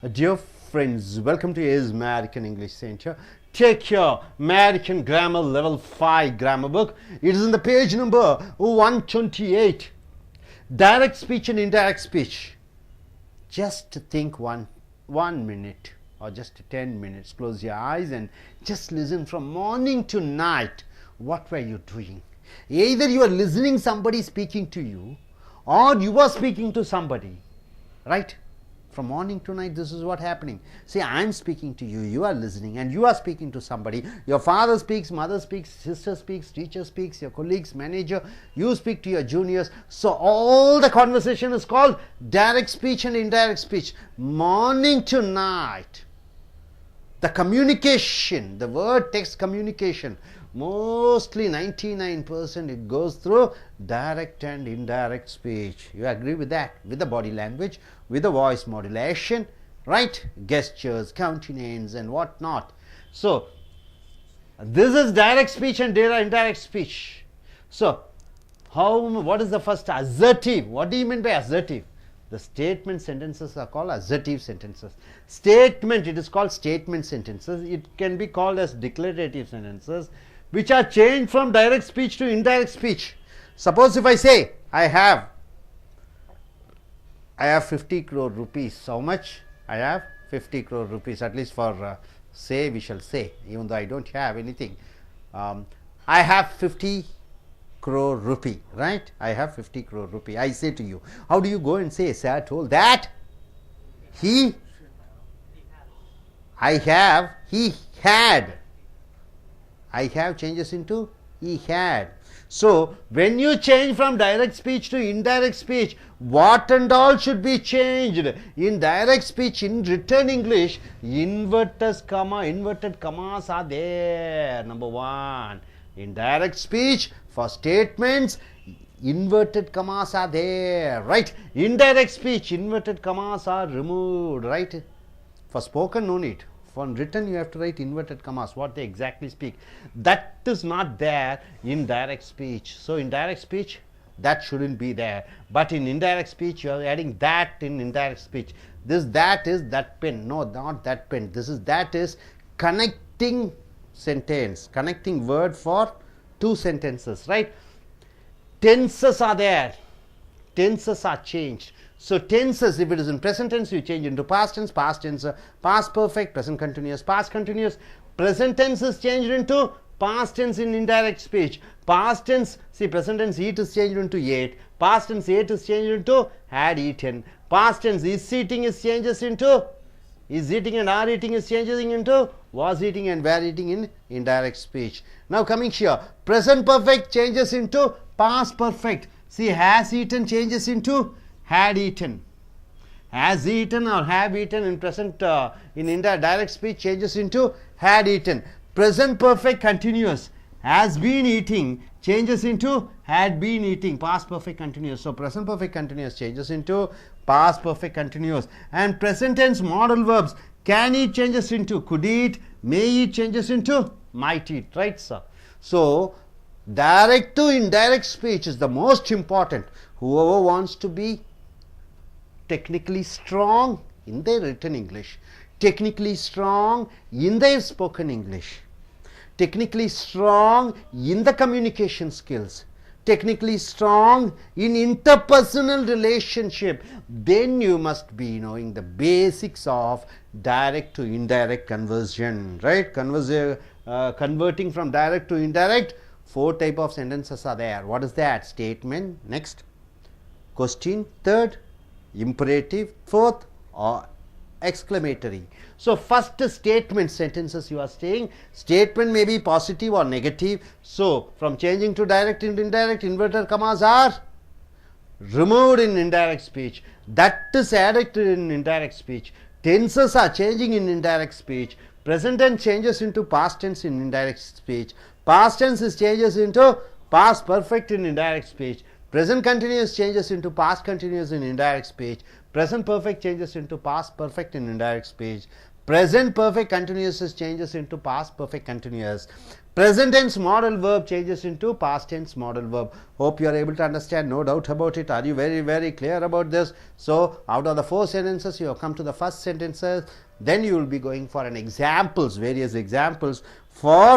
Dear friends, welcome to Is American English Center. Take your American Grammar Level 5 grammar book. It is in the page number 128. Direct speech and indirect speech. Just think one minute or just 10 minutes. Close your eyes and just listen from morning to night. What were you doing? Either you are listening somebody speaking to you or you are speaking to somebody. Right? From morning to night, this is what happening. See, I am speaking to you, you are listening, and you are speaking to somebody. Your father speaks, mother speaks, sister speaks, teacher speaks, your colleagues, manager, you speak to your juniors. So all the conversation is called direct speech and indirect speech. Morning to night. The communication, the word text communication, mostly 99% it goes through direct and indirect speech. You agree with that? With the body language, with the voice modulation, right? Gestures, countenance and what not. So this is direct speech and indirect speech. So what is the first? Assertive. What do you mean by assertive? The statement sentences are called assertive sentences. Statement, it is called statement sentences. It can be called as declarative sentences, which are changed from direct speech to indirect speech. Suppose if I say, I have 50 crore rupees. How much? I have 50 crore rupees, at least for say, we shall say, even though I don't have anything. I have 50 crore rupee, right? I have 50 crore rupee. I say to you, how do you go and say, sir told that he had. I have changes into he had. So when you change from direct speech to indirect speech, what and all should be changed? In direct speech, in written English, inverted commas are there. Number one. In direct speech, for statements, inverted commas are there, right? Indirect speech, inverted commas are removed, right? For spoken, no need. For written, you have to write inverted commas, what they exactly speak. That is not there in direct speech. So in direct speech, that shouldn't be there. But in indirect speech, you are adding that in indirect speech. This that is that pen. No, not that pen. This is that is connecting sentence, connecting word for two sentences, right? Tenses are there. Tenses are changed. So tenses, if it is in present tense, you change into past tense, past perfect, present continuous, past continuous. Present tense is changed into past tense in indirect speech. Past tense, see, present tense eat is changed into ate. Past tense ate is changed into had eaten. Past tense is eating is changes into is eating and are eating is changing into was eating and were eating in indirect speech. Now coming here, present perfect changes into past perfect. See, has eaten changes into had eaten. Has eaten or have eaten in present in indirect speech changes into had eaten. Present perfect continuous. Has been eating changes into had been eating. Past perfect continuous. So present perfect continuous changes into past perfect continuous. And present tense modal verbs, can eat changes into could eat, may eat changes into might eat, right sir? So direct to indirect speech is the most important. Whoever wants to be technically strong in their written English, technically strong in their spoken English, technically strong in the communication skills, technically strong in interpersonal relationship, then you must be knowing the basics of direct to indirect conversion, right? Converting from direct to indirect, 4 types of sentences are there. What is that? Statement, next, question, third, imperative, fourth, or exclamatory. So first statement sentences you are saying. Statement may be positive or negative. So from changing to direct into indirect, inverted commas are removed in indirect speech. That is added in indirect speech. Tenses are changing in indirect speech. Present tense changes into past tense in indirect speech. Past tense is changes into past perfect in indirect speech. Present continuous changes into past continuous in indirect speech. Present perfect changes into past perfect in indirect speech. Present perfect continuous changes into past perfect continuous. Present tense modal verb changes into past tense modal verb. Hope you are able to understand, no doubt about it. Are you very clear about this? So out of the 4 sentences, you have come to the first sentences. Then you will be going for an examples, various examples for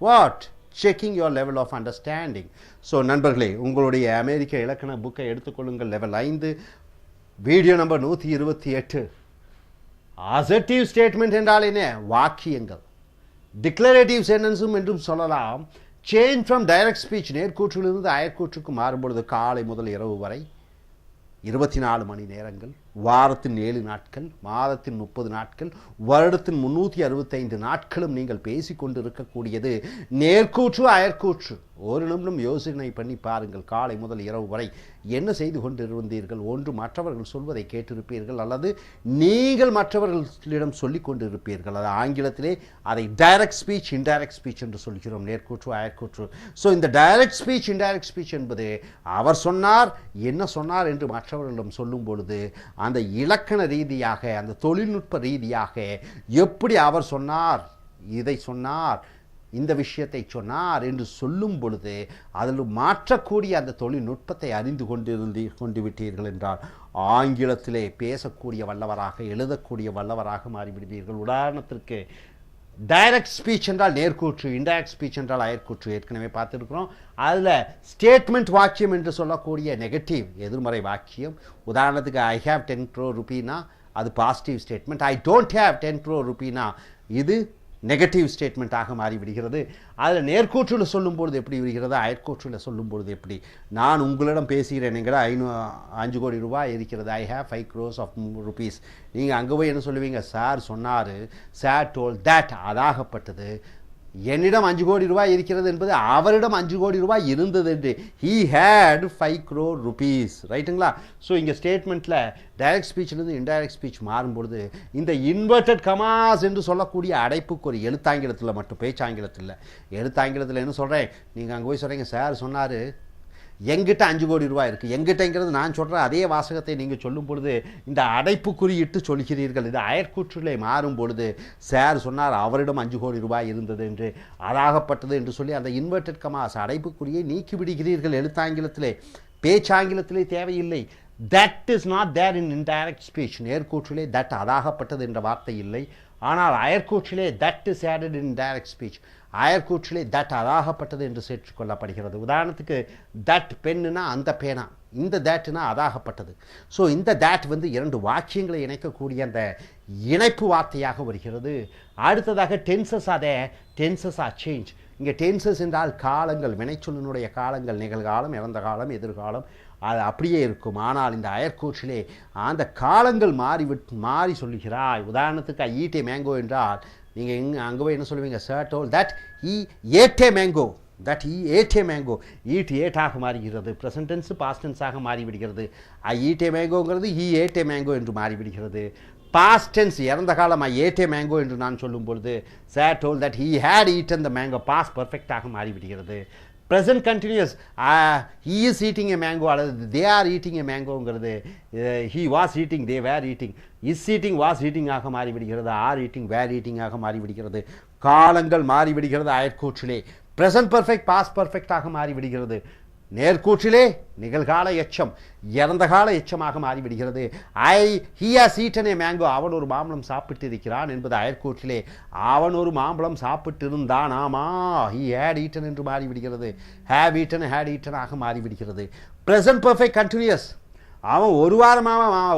what? Checking your level of understanding. So நண்பர்களே, உங்களுடைய அமெரிக்க இலக்கண புக்கை எடுத்துக்கொள்ளுங்கள். Level 5 video number 128. assertive statement என்றால் என்ன? வாக்கியங்கள். declarative sentence என்றும் சொல்லலாம். change from direct speech நேர்கூற்றிலிருந்து அயற்கூற்றுக்கு மாறும்பொழுது காலை முதல் இரவு வரை 24 மணி நேரங்கள், வாரத்தின் 7 நாட்கள், மாதத்தின் 30 நாட்கள், வருடத்தின் 365 நாட்களும் நீங்கள் பேசிக்கொண்டு இருக்கக்கூடியது நேர்கூற்று அயற்கூற்று. ஒரு நிமிடம் யோசனை பண்ணி பாருங்கள். காலை முதல் இரவு வரை என்ன செய்து கொண்டிருந்தீர்கள்? ஒன்று மற்றவர்கள் சொல்வதை கேட்டிருப்பீர்கள், அல்லது நீங்கள் மற்றவர்களிடம் சொல்லிக் கொண்டிருப்பீர்கள். அது ஆங்கிலத்திலே அதை டைரக்ட் ஸ்பீச் இன்டைரக்ட் ஸ்பீச் என்று சொல்கிறோம், நேர்கூற்று அயற்கூற்று. ஸோ இந்த டைரக்ட் ஸ்பீச் இன்டைரக்ட் ஸ்பீச் என்பது அவர் சொன்னார் என்ன சொன்னார் என்று மற்றவர்களிடம் சொல்லும் பொழுது அந்த இலக்கண ரீதியாக, அந்த தொழில்நுட்ப ரீதியாக எப்படி அவர் சொன்னார், இதை சொன்னார், இந்த விஷயத்தை சொன்னார் என்று சொல்லும் பொழுது அதில் மாற்றக்கூடிய அந்த தொழில்நுட்பத்தை அறிந்து கொண்டு விட்டீர்கள் என்றால் ஆங்கிலத்திலே பேசக்கூடிய வல்லவராக, எழுதக்கூடிய வல்லவராக மாறிவிடுவீர்கள். உதாரணத்திற்கு டைரக்ட் ஸ்பீச் என்றால் நேர்கூற்று, இன்டைரக்ட் ஸ்பீச் என்றால் அயற்கூற்று ஏற்கனவே பார்த்துருக்கிறோம். அதில் ஸ்டேட்மெண்ட் வாக்கியம் என்று சொல்லக்கூடிய நெகட்டிவ் எதிர்மறை வாக்கியம். உதாரணத்துக்கு ஐ ஹேவ் 10 crore rupeeனா அது positive statement. I don't have 10 crore rupeeனா இது நெகட்டிவ் ஸ்டேட்மெண்ட்டாக மாறிவிடுகிறது. அதில் நேர்கூற்றில் சொல்லும்பொழுது எப்படி விடுகிறது, அயற்கூற்றில் சொல்லும்பொழுது எப்படி? நான் உங்களிடம் பேசுகிறேன், எங்கடா 5 கோடி ரூபாய் இருக்கிறது, I have 5 crores of rupees. நீங்கள் அங்கே போய் என்ன சொல்லுவீங்க? சார் சொன்னார், சார் டோல் தட், அதாகப்பட்டது. என்னிடம் 5 கோடி ரூபாய் இருக்கிறது என்பது அவரிடம் 5 கோடி ரூபாய் இருந்தது என்று. he had 5 crore rupees. ரைட்டுங்களா? ஸோ இங்கே ஸ்டேட்மெண்ட்டில் டைரக்ட் ஸ்பீச்சிலிருந்து இன்டைரக்ட் ஸ்பீச் மாறும்பொழுது இந்த இன்வெர்டட் கமாஸ் என்று சொல்லக்கூடிய அடைப்புக்கு ஒரு எழுத்தாங்கிலத்தில் மட்டும், பேச்சாங்கிலத்தில். எழுத்தாங்கிலத்தில் என்ன சொல்கிறேன்? நீங்கள் அங்கே போய் சொல்கிறீங்க, சார் சொன்னார் எங்கிட்ட 5 கோடி ரூபாய் இருக்குது. எங்கிட்டங்கிறது நான் சொல்கிற அதே வாசகத்தை நீங்கள் சொல்லும் பொழுது இந்த அடைப்பு குறியிட்டு சொல்கிறீர்கள். இது அயற்கூற்றிலே மாறும் பொழுது சார் சொன்னார் அவரிடம் 5 கோடி ரூபாய் இருந்தது என்று, அதாகப்பட்டது என்று சொல்லி அந்த இன்வெர்டட் கமாஸ் அடைப்புக்குறியை நீக்கி விடுகிறீர்கள் எழுத்தாங்கிலத்திலே. பேச்சாங்கிலத்திலே தேவையில்லை. That is not there in indirect speech. நேர்கூற்றிலே தட், அதாகப்பட்டது என்ற வார்த்தை இல்லை. ஆனால் அயற்கூற்றிலே that is added in direct speech. அயற்கூற்றிலே தட், அதாகப்பட்டது என்று சேர்த்துக்கொள்ளப்படுகிறது. உதாரணத்துக்கு தட் பெண்ணுனா அந்த பேனா, இந்த தட்னா அதாகப்பட்டது. ஸோ இந்த தட் வந்து 2 வாக்கியங்களை இணைக்கக்கூடிய அந்த இணைப்பு வார்த்தையாக வருகிறது. அடுத்ததாக டென்சஸ், அதே டென்சஸ் ஆர் சேஞ்ச். இங்கே டென்சஸ் என்றால் காலங்கள், வினைச்சொல்லினுடைய காலங்கள், நிகழ்காலம், இறந்த காலம், எதிர்காலம், அது அப்படியே இருக்கும். ஆனால் இந்த அயற்கூற்றிலே அந்த காலங்கள் மாறி சொல்லுகிறாய். உதாரணத்துக்கு ஐ ஈட் ஏ மேங்கோ என்றால் நீங்கள் அங்கே போய் என்ன சொல்லுவீங்க? Sir told that he ate a mango. that he ate a mango. eat ate ஆக மாறுகிறது. ப்ரெசன்ட் டென்ஸ் பாஸ்ட் டென்ஸாக மாறிவிடுகிறது. ஐ ஈட் ஏ மேங்கோங்கிறது he ate a mango என்று மாறிவிடுகிறது. பாஸ்ட் டென்ஸ் இறந்த காலம் ஐ ate a mango என்று நான் சொல்லும் பொழுது sir told that he had eaten the mango, past பர்ஃபெக்டாக மாறிவிடுகிறது. Present continuous he is eating a mango அல்லது they are eating a mangoங்கிறது he was eating, they were eating, is eating, was eating ஆக மாறிவிடுகிறது. are eating, were eating ஆக மாறிவிடுகிறது. காலங்கள் மாறிவிடுகிறது அயற்கூற்றிலே. Present perfect past பர்ஃபெக்டாக மாறிவிடுகிறது. நேர்கூற்றிலே நிகழ்கால எச்சம் இறந்த கால எச்சமாக மாறிவிடுகிறது. he has eaten a mango, அவன் ஒரு மாம்பழம் சாப்பிட்டு இருக்கிறான் என்பது அயற்கூற்றிலே அவன் ஒரு மாம்பழம் சாப்பிட்டு இருந்தான், ஆமா he had eaten என்று மாறிவிடுகிறது. have eaten, had eaten ஆக மாறிவிடுகிறது. ப்ரெசன்ட் பர்ஃபெக்ட் கண்டினியூஸ், அவன்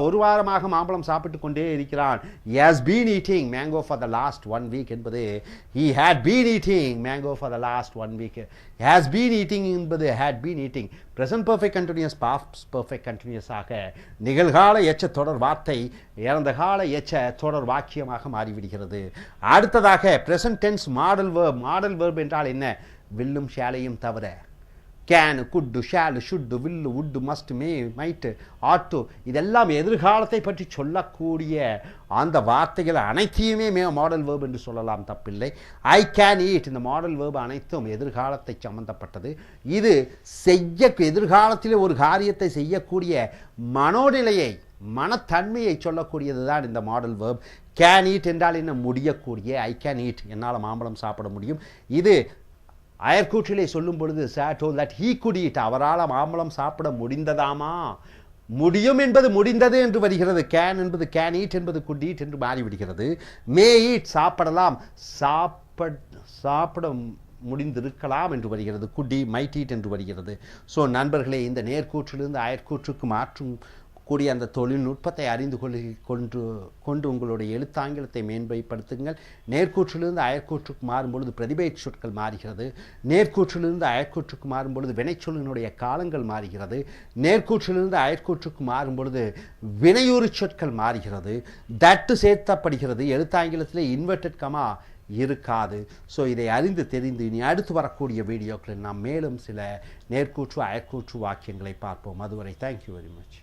ஒரு வாரமாக மாம்பழம் சாப்பிட்டு கொண்டே இருக்கிறான். he has been eating mango for the last 1 week என்பது he had been eating mango for the last 1 week. has been eating என்பது had been eating. present perfect continuous past perfect continuous ஆக நிகழ்கால எச்ச தொடர் வார்த்தை இறந்த கால எச்ச தொடர் வாக்கியமாக மாறிவிடுகிறது. அடுத்ததாக present tense modal verb. modal verb என்றால் என்ன? வில்லும் ஷாலையும் தவிர can, could, shall, should, will, would, must, may, might, ought to, இதெல்லாம் எதிர்காலத்தை பற்றி சொல்லக்கூடிய அந்த வார்த்தைகள் அனைத்தையுமே மாடல் வேர்ப் என்று சொல்லலாம், தப்பில்லை. ஐ கேன் ஈட், இந்த மாடல் வேர்ப் அனைத்தும் எதிர்காலத்தை சம்பந்தப்பட்டது. இது எதிர்காலத்திலே ஒரு காரியத்தை செய்யக்கூடிய மனோநிலையை மனத்தன்மையை சொல்லக்கூடியது தான் இந்த மாடல் வேர்ப். கேன் ஈட் என்றால் என்ன? முடியக்கூடிய. ஐ கேன் ஈட், என்னால் மாம்பழம் சாப்பிட முடியும். இது அயற்கூற்றிலே சொல்லும் பொழுது சாட்டோல் தட் ஹீ குட் ஈட், அவரால் மாம்பழம் சாப்பிட முடிந்ததாமா. முடியும் என்பது முடிந்தது என்று வருகிறது. கேன் என்பது கேன் ஈட் என்பது குட் ஈட் என்று மாறிவிடுகிறது. மே ஈட் சாப்பிடலாம், சாப்பிட முடிந்திருக்கலாம் என்று வருகிறது. குட்டி மைட் ஈட் என்று வருகிறது. ஸோ நண்பர்களே, இந்த நேர்கூற்றிலிருந்து அயற்கூற்றுக்கு மாற்றும் கூடிய அந்த தொழில்நுட்பத்தை அறிந்து கொண்டு உங்களுடைய எழுத்தாங்கிலத்தை மேன்மைப்படுத்துங்கள். நேர்கூற்றிலிருந்து அயற்கூற்றுக்கு மாறும்பொழுது பிரதிபெயர் சொற்கள் மாறுகிறது. நேர்கூற்றிலிருந்து அயற்கூற்றுக்கு மாறும்பொழுது வினைச்சொல்லினுடைய காலங்கள் மாறுகிறது. நேர்கூற்றிலிருந்து அயற்கூற்றுக்கு மாறும்பொழுது வினையுறு சொற்கள் மாறுகிறது. தட்டு சேர்த்தப்படுகிறது. எழுத்தாங்கிலத்தில் இன்வெர்டட் கமா இருக்காது. ஸோ இதை அறிந்து தெரிந்து இனி அடுத்து வரக்கூடிய வீடியோக்களில் நாம் மேலும் சில நேர்கூற்று அயற்கூற்று வாக்கியங்களை பார்ப்போம். அதுவரை தேங்க்யூ வெரி மச்.